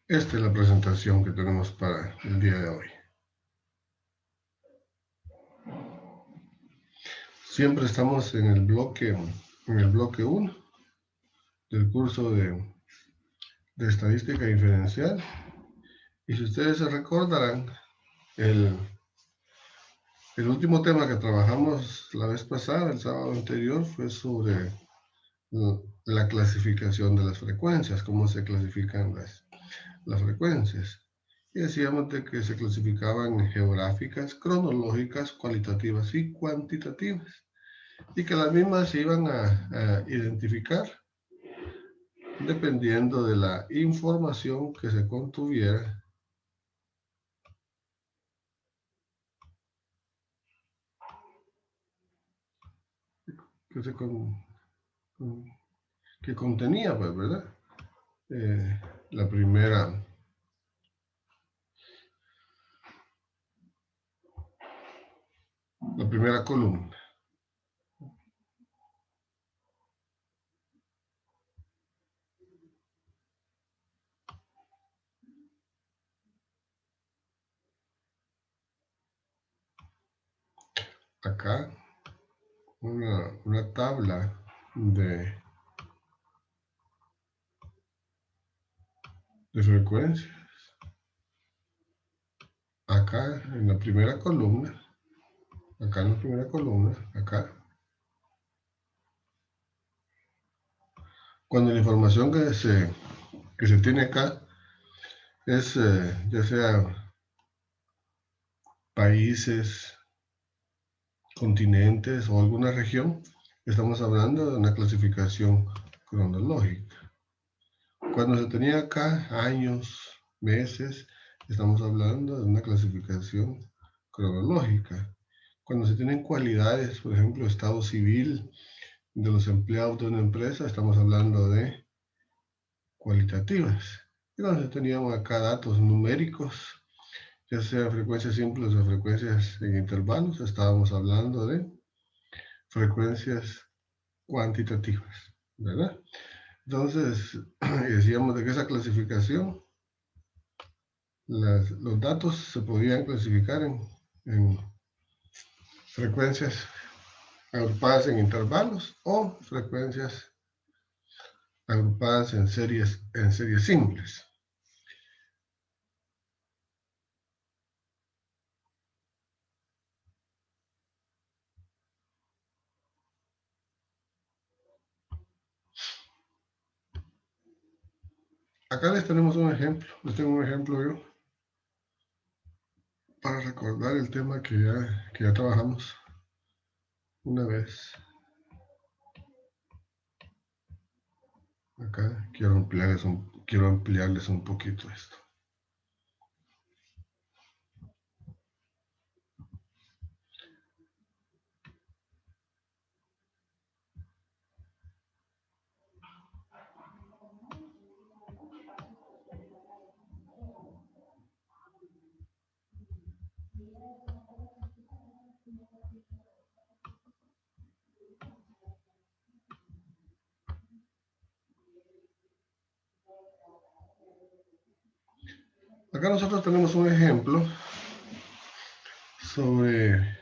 Esta es la presentación que tenemos para el día de hoy. Siempre estamos en el bloque 1 del curso de estadística inferencial. Y si ustedes se recordarán, el último tema que trabajamos la vez pasada, el sábado anterior, fue sobre la clasificación de las frecuencias, cómo se clasifican las frecuencias. Y decíamos de que se clasificaban geográficas, cronológicas, cualitativas y cuantitativas. Y que las mismas se iban a identificar dependiendo de la información que se contuviera que contenía, pues, ¿verdad? La primera columna. Acá una tabla de frecuencias. Acá en la primera columna, acá. Cuando la información que se tiene acá es ya sea países, continentes o alguna región, estamos hablando de una clasificación cronológica. Cuando se tenía acá años, meses, estamos hablando de una clasificación cronológica. Cuando se tienen cualidades, por ejemplo, estado civil de los empleados de una empresa, estamos hablando de cualitativas. Y cuando teníamos acá datos numéricos, ya sea frecuencias simples o frecuencias en intervalos, estábamos hablando de frecuencias cuantitativas, ¿verdad? Entonces, decíamos de que esa clasificación, los datos se podían clasificar en frecuencias agrupadas en intervalos o frecuencias agrupadas en series simples. Acá les tenemos un ejemplo, tengo un ejemplo yo, para recordar el tema que ya trabajamos una vez. Acá quiero ampliarles un poquito esto. Acá nosotros tenemos un ejemplo sobre...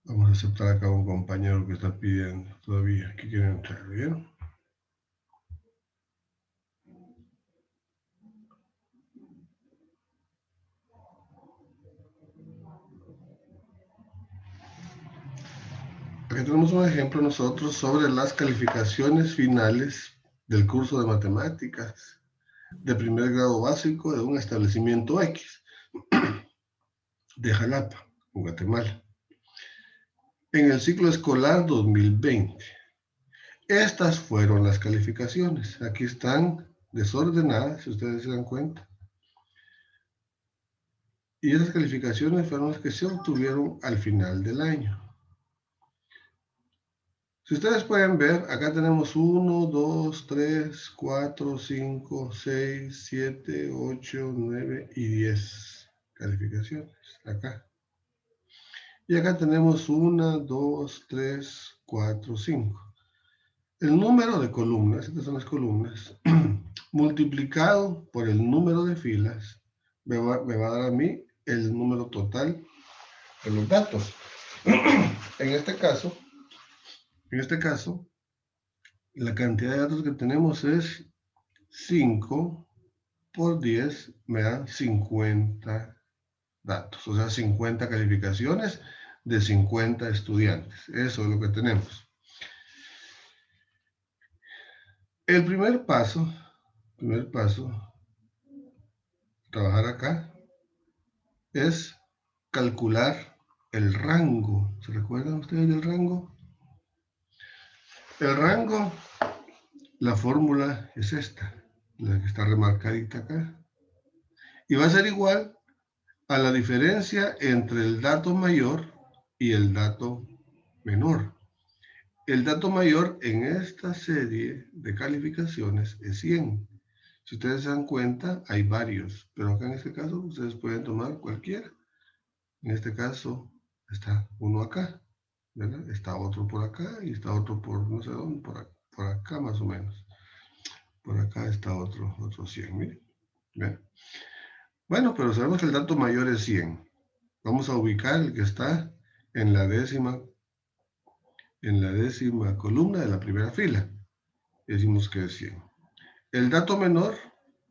Vamos a aceptar acá a un compañero que está pidiendo todavía que quiere entrar, ¿bien? Aquí tenemos un ejemplo nosotros sobre las calificaciones finales del curso de matemáticas de primer grado básico de un establecimiento X de Jalapa, Guatemala, en el ciclo escolar 2020. Estas fueron las calificaciones. Aquí están desordenadas, si ustedes se dan cuenta. Y esas calificaciones fueron las que se obtuvieron al final del año. Si ustedes pueden ver, acá tenemos 1, 2, 3, 4, 5, 6, 7, 8, 9 y 10 calificaciones. Acá. Y acá tenemos 1, 2, 3, 4, 5. el número de columnas, estas son las columnas, multiplicado por el número de filas, me va a dar a mí el número total de los datos. En este caso, la cantidad de datos que tenemos es 5 por 10, me dan 50 datos, o sea, 50 calificaciones de 50 estudiantes. Eso es lo que tenemos. El primer paso, trabajar acá, es calcular el rango. ¿Se recuerdan ustedes del rango? El rango, la fórmula es esta, la que está remarcadita acá. Y va a ser igual a la diferencia entre el dato mayor y el dato menor. El dato mayor en esta serie de calificaciones es 100. Si ustedes se dan cuenta, hay varios, pero acá en este caso ustedes pueden tomar cualquiera. En este caso está uno acá, ¿verdad? Está otro por acá y está otro por no sé dónde, por acá más o menos. Por acá está otro 100, miren. ¿Ven? Bueno, pero sabemos que el dato mayor es 100. Vamos a ubicar el que está en la décima columna de la primera fila. Decimos que es 100. El dato menor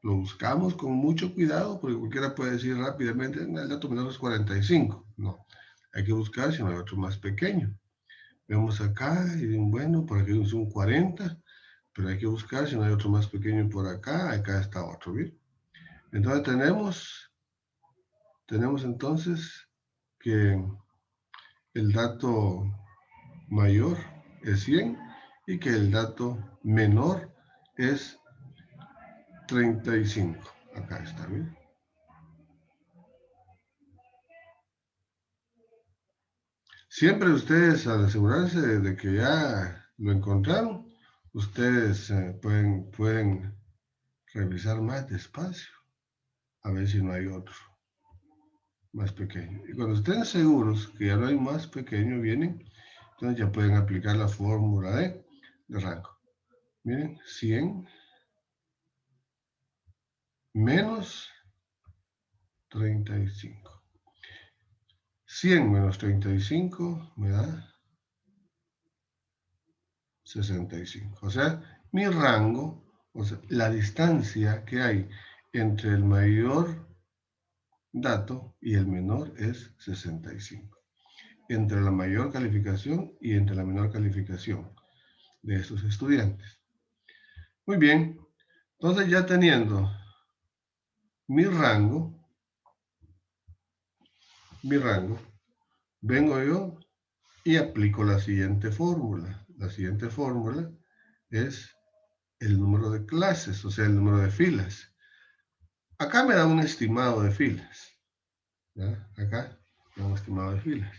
lo buscamos con mucho cuidado porque cualquiera puede decir rápidamente, el dato menor es 45. No, hay que buscar si no hay otro más pequeño. Vemos acá y bueno, por aquí es un 40, pero hay que buscar si no hay otro más pequeño por acá. Acá está otro, ¿bien? Entonces tenemos entonces que el dato mayor es 100 y que el dato menor es 35. Acá está, ¿bien? Siempre ustedes, al asegurarse de que ya lo encontraron, ustedes pueden revisar más despacio, a ver si no hay otro más pequeño. Y cuando estén seguros que ya no hay más pequeño, vienen, entonces ya pueden aplicar la fórmula de rango. Miren, 100 menos 35. 100 menos 35 me da 65. O sea, mi rango, o sea, la distancia que hay entre el mayor dato y el menor es 65. Entre la mayor calificación y entre la menor calificación de estos estudiantes. Muy bien, entonces ya teniendo mi rango, vengo yo y aplico la siguiente fórmula. La siguiente fórmula es el número de clases, o sea, el número de filas. Acá me da un estimado de filas. ¿Ya? Acá me da un estimado de filas.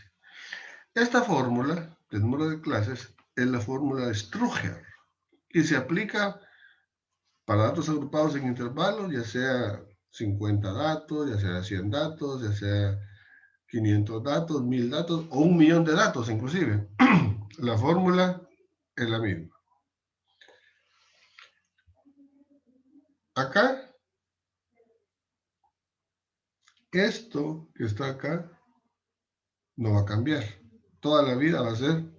Esta fórmula del número de clases es la fórmula de Ströger y se aplica para datos agrupados en intervalos, ya sea 50 datos, ya sea 100 datos, ya sea 500 datos, 1000 datos o 1.000.000 de datos inclusive. La fórmula es la misma. Acá, esto que está acá no va a cambiar. Toda la vida va a ser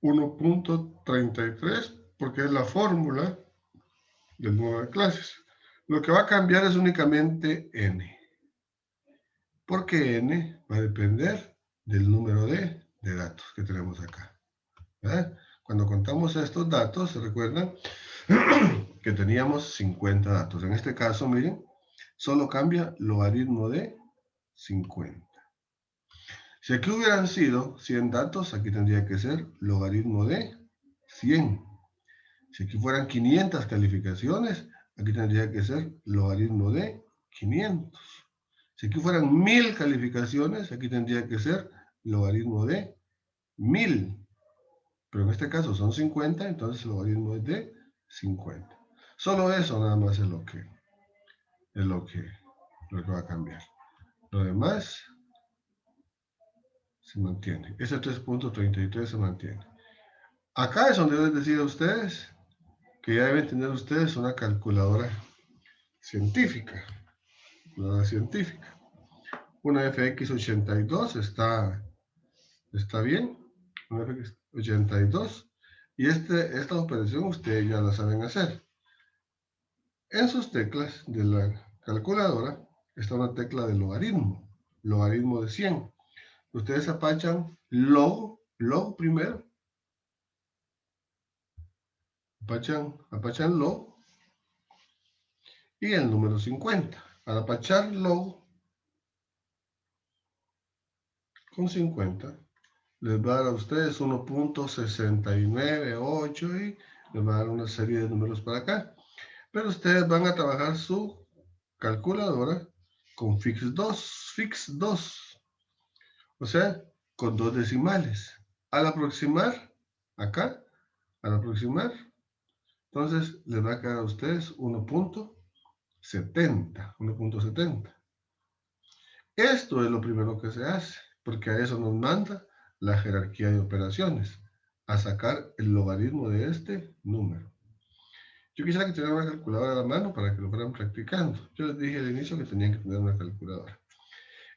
1.33 porque es la fórmula del número de clases. Lo que va a cambiar es únicamente n. Porque n va a depender del número de datos que tenemos acá. ¿Verdad? Cuando contamos estos datos, ¿se recuerdan? Que teníamos 50 datos. En este caso, miren, solo cambia logaritmo de 50. Si aquí hubieran sido 100 datos, aquí tendría que ser logaritmo de 100. Si aquí fueran 500 calificaciones, aquí tendría que ser logaritmo de 500. Si aquí fueran 1000 calificaciones, aquí tendría que ser logaritmo de 1000. Pero en este caso son 50, entonces el logaritmo es de 50. Solo eso nada más es lo que va a cambiar. Lo demás se mantiene. Ese 3.33 se mantiene. Acá es donde les decía a ustedes que ya deben tener ustedes una calculadora científica. Una FX82 está bien. Una FX82. Y esta operación ustedes ya la saben hacer. En sus teclas de la calculadora está una tecla de logaritmo de 100. Ustedes apachan log primero, apachan log y el número 50. Al apachar log con 50, les va a dar a ustedes 1.698 y les va a dar una serie de números para acá. Pero ustedes van a trabajar su calculadora con fix2, o sea, con 2 decimales. Al aproximar, acá, entonces les va a quedar a ustedes 1.70. Esto es lo primero que se hace, porque a eso nos manda la jerarquía de operaciones, a sacar el logaritmo de este número. Yo quisiera que tuvieran una calculadora a la mano para que lo fueran practicando. Yo les dije al inicio que tenían que tener una calculadora.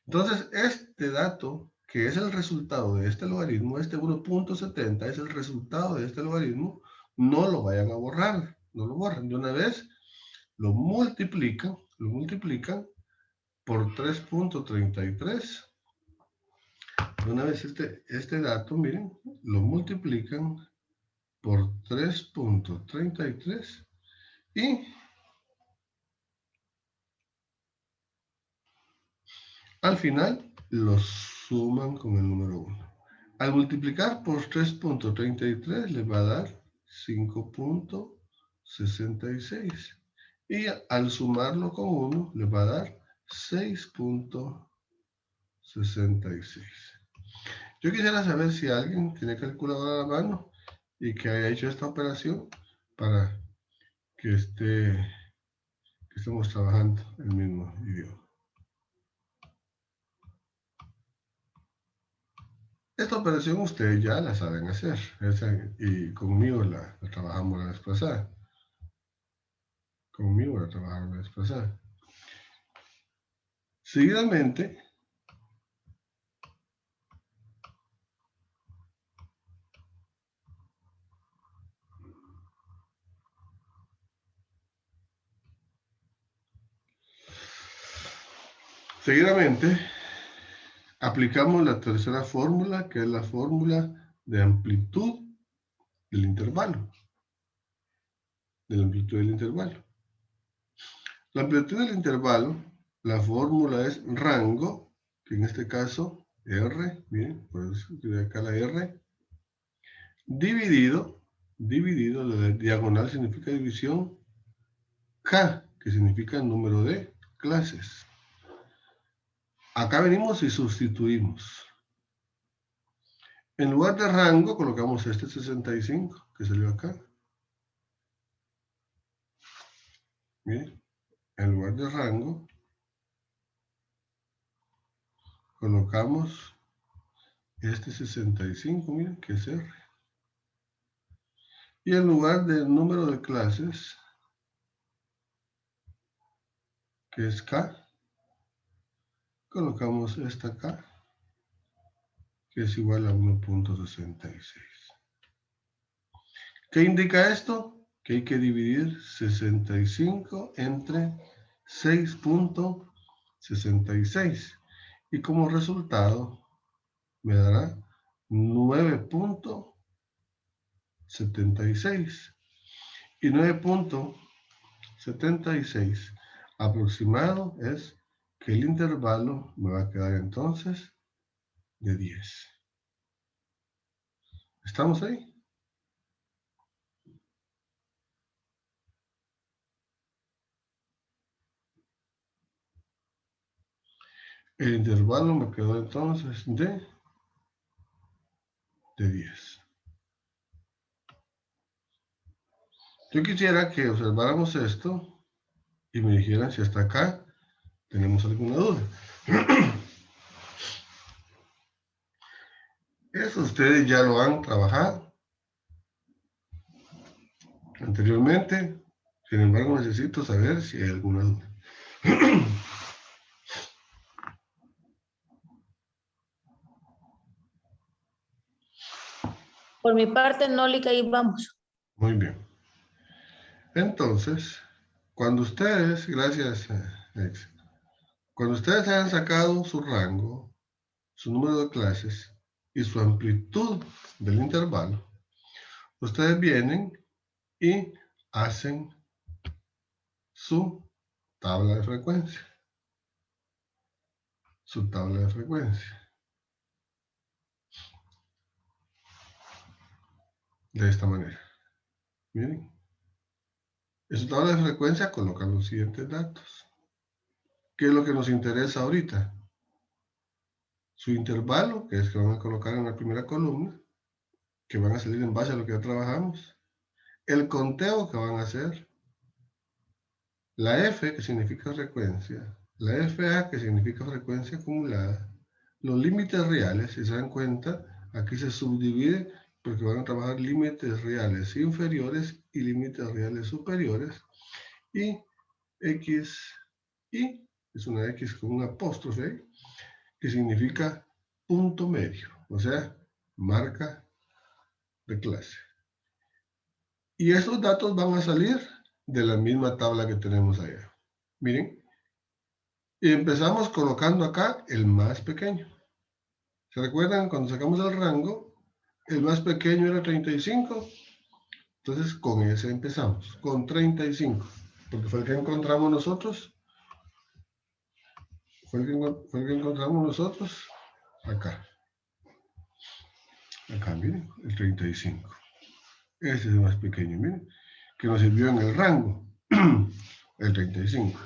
Entonces, este dato, que es el resultado de este logaritmo, este 1.70 es el resultado de este logaritmo, no lo vayan a borrar, no lo borran. De una vez lo multiplican por 3.33. Una vez este dato, miren, lo multiplican por 3.33 y al final los suman con el número 1. Al multiplicar por 3.33 les va a dar 5.66 y al sumarlo con 1 les va a dar 6.66. Yo quisiera saber si alguien tiene calculadora a la mano y que haya hecho esta operación para que estemos trabajando el mismo idioma. Esta operación ustedes ya la saben hacer, y conmigo la trabajamos la vez pasada. Seguidamente, aplicamos la tercera fórmula, que es la fórmula de amplitud del intervalo. La amplitud del intervalo, la fórmula es rango, que en este caso R, miren, por eso escribir acá la R, dividido, la diagonal significa división, K, que significa el número de clases. Acá venimos y sustituimos. En lugar de rango, colocamos este 65, que salió acá. Miren, en lugar de rango, colocamos este 65, miren, que es R. Y en lugar del número de clases, que es K, colocamos esta K, que es igual a 1.66. ¿Qué indica esto? Que hay que dividir 65 entre 6.66. Y como resultado me dará 9.76. Y 9.76 aproximado es que el intervalo me va a quedar entonces de 10. ¿Estamos ahí? El intervalo me quedó entonces de 10. Yo quisiera que observáramos esto y me dijeran si hasta acá tenemos alguna duda. Eso ustedes ya lo han trabajado anteriormente. Sin embargo, necesito saber si hay alguna duda. Por mi parte, no le caí, vamos. Muy bien. Entonces, cuando ustedes, gracias, Ex, cuando ustedes hayan sacado su rango, su número de clases y su amplitud del intervalo, ustedes vienen y hacen su tabla de frecuencia. Su tabla de frecuencia. De esta manera. Miren. En su tabla de frecuencia colocan los siguientes datos. ¿Qué es lo que nos interesa ahorita? Su intervalo, que es que van a colocar en la primera columna, que van a salir en base a lo que ya trabajamos. El conteo que van a hacer. La F, que significa frecuencia. La FA, que significa frecuencia acumulada. Los límites reales, si se dan cuenta, aquí se subdivide porque van a trabajar límites reales inferiores y límites reales superiores. Y X, y es una X con un apóstrofe, que significa punto medio, o sea, marca de clase. Y estos datos van a salir de la misma tabla que tenemos allá. Miren, y empezamos colocando acá el más pequeño. ¿Se recuerdan cuando sacamos el rango? El más pequeño era 35. Entonces con ese empezamos, con 35. Porque fue el que encontramos nosotros. Fue el que encontramos nosotros acá. Acá, miren, el 35. Ese es el más pequeño, miren, que nos sirvió en el rango, el 35.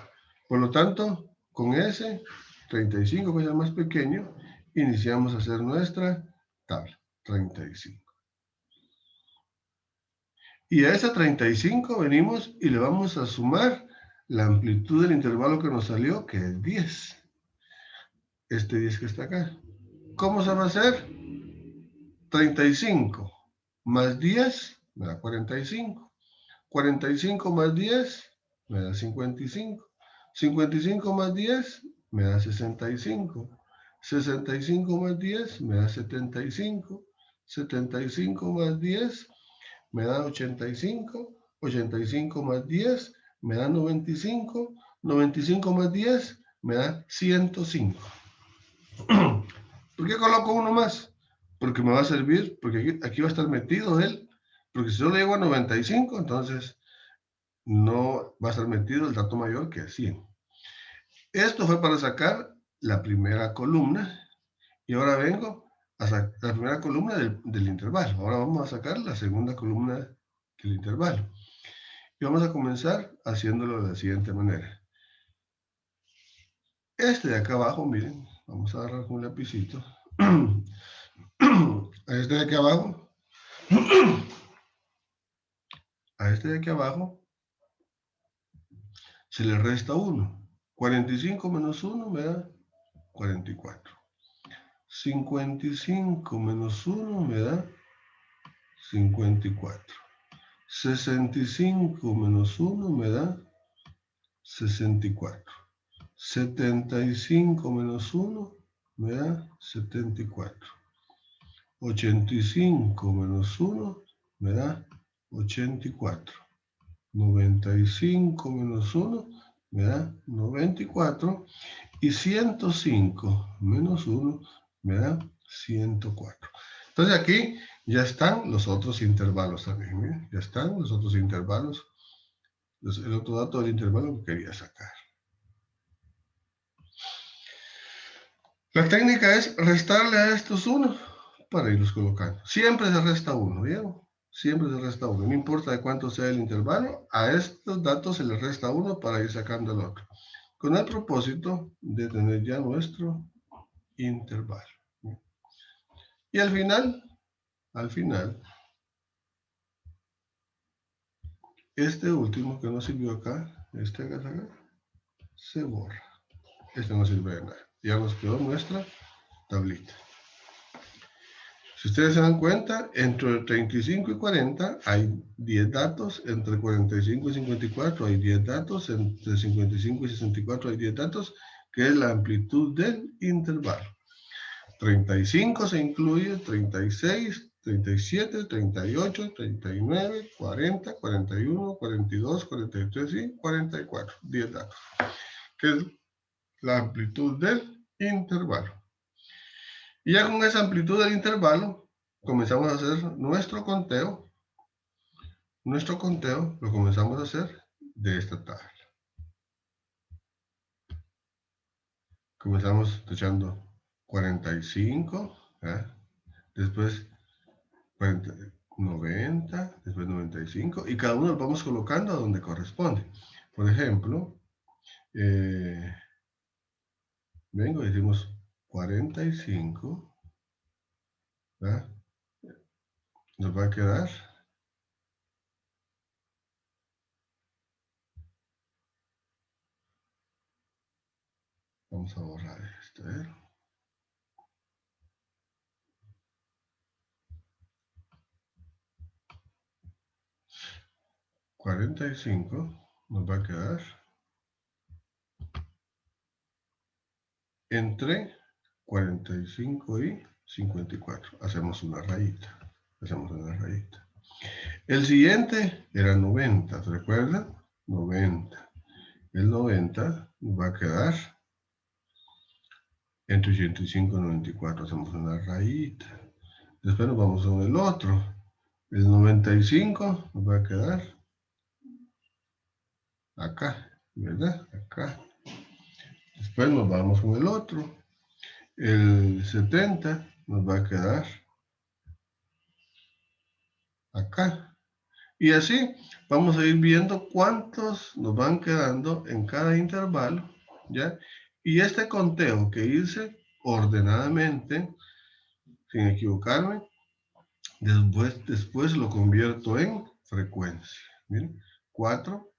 Por lo tanto, con ese 35, que es el más pequeño, iniciamos a hacer nuestra tabla, 35. Y a ese 35 venimos y le vamos a sumar la amplitud del intervalo que nos salió, que es 10. Este 10 que está acá. ¿Cómo se va a hacer? 35 más 10 me da 45. 45 más 10 me da 55. 55 más 10 me da 65. 65 más 10 me da 75. 75 más 10 me da 85. 85 más 10 me da 95. 95 más 10 me da 105. ¿Por qué coloco uno más? Porque me va a servir, porque aquí va a estar metido él. Porque si yo le llego a 95, entonces no va a estar metido el dato mayor que es 100. Esto fue para sacar la primera columna. Y ahora vengo a sacar la primera columna del intervalo. Ahora vamos a sacar la segunda columna del intervalo. Y vamos a comenzar haciéndolo de la siguiente manera. Este de acá abajo, miren, vamos a agarrar un lapicito. A este de aquí abajo, a este de aquí abajo, se le resta 1. 45 menos 1 me da 44. 55 menos 1 me da 54. 65 menos 1 me da 64. 75 menos 1 me da 74. 85 menos 1 me da 84. 95 menos 1 me da 94. Y 105 menos 1 me da 104. Entonces aquí ya están los otros intervalos también. ¿Miren? Ya están los otros intervalos. El otro dato del intervalo que quería sacar. La técnica es restarle a estos 1 para irlos colocando. Siempre se resta 1, ¿vieron? Siempre se resta 1. No importa de cuánto sea el intervalo, a estos datos se les resta 1 para ir sacando el otro. Con el propósito de tener ya nuestro intervalo. Y al final, este último que nos sirvió acá, este acá, se borra. Este no sirve de nada. Ya nos quedó nuestra tablita. Si ustedes se dan cuenta, entre 35 y 40 hay 10 datos, entre 45 y 54 hay 10 datos, entre 55 y 64 hay 10 datos, que es la amplitud del intervalo. 35 se incluye 36, 37, 38, 39, 40, 41, 42, 43 y 44. 10 datos, que es la amplitud del intervalo. Y ya con esa amplitud del intervalo, comenzamos a hacer nuestro conteo. Nuestro conteo lo comenzamos a hacer de esta tabla. Comenzamos echando 45, ¿eh? Después 40, 90, después 95, y cada uno lo vamos colocando a donde corresponde. Por ejemplo, vengo y decimos 45, ¿verdad? Nos va a quedar vamos a borrar esto, ¿eh? $45 nos va a quedar entre 45 y 54. Hacemos una rayita. Hacemos una rayita. El siguiente era 90, ¿se recuerdan? 90. El 90 nos va a quedar entre 85 y 94. Hacemos una rayita. Después nos vamos con el otro. El 95 nos va a quedar acá, ¿verdad? Acá. Después nos vamos con el otro. El 70 nos va a quedar acá. Y así vamos a ir viendo cuántos nos van quedando en cada intervalo, ¿ya? Y este conteo que hice ordenadamente, sin equivocarme, después lo convierto en frecuencia. Miren, 4,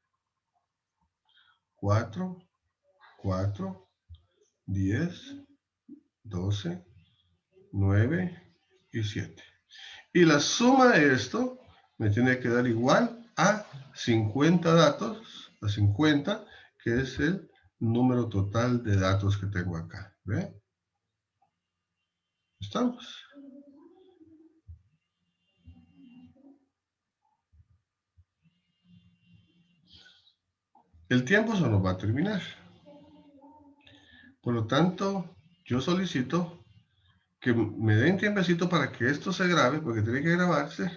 4, 4, 10, 12, 9 y 7. Y la suma de esto me tiene que dar igual a 50 datos, a 50, que es el número total de datos que tengo acá. ¿Ve? ¿Estamos? El tiempo se nos va a terminar. Por lo tanto, yo solicito que me den tiempecito para que esto se grabe, porque tiene que grabarse,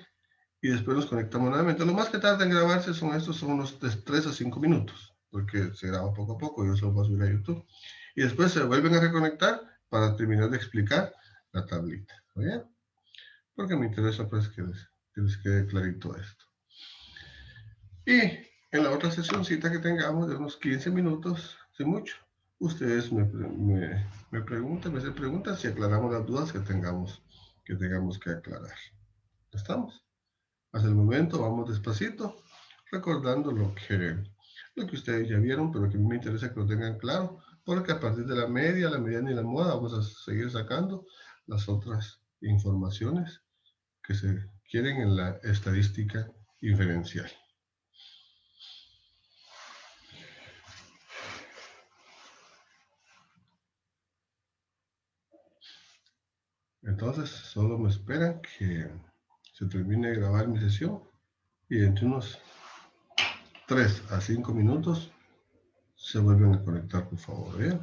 y después nos conectamos nuevamente. Lo más que tarda en grabarse son unos 3 a 5 minutos, porque se graba poco a poco, yo se lo voy a subir a YouTube. Y después se vuelven a reconectar para terminar de explicar la tablita. ¿Oye? Porque me interesa pues que les quede clarito esto. Y en la otra sesioncita que tengamos de unos 15 minutos, sin mucho, ustedes me preguntan, me hacen preguntas y aclaramos las dudas que tengamos que aclarar. ¿Estamos? Hasta el momento vamos despacito, recordando lo que ustedes ya vieron, pero que a mí me interesa que lo tengan claro, porque a partir de la media, la mediana y la moda vamos a seguir sacando las otras informaciones que se quieren en la estadística inferencial. Entonces, solo me esperan que se termine de grabar mi sesión y entre unos 3 a 5 minutos se vuelven a conectar, por favor. ¿Bien?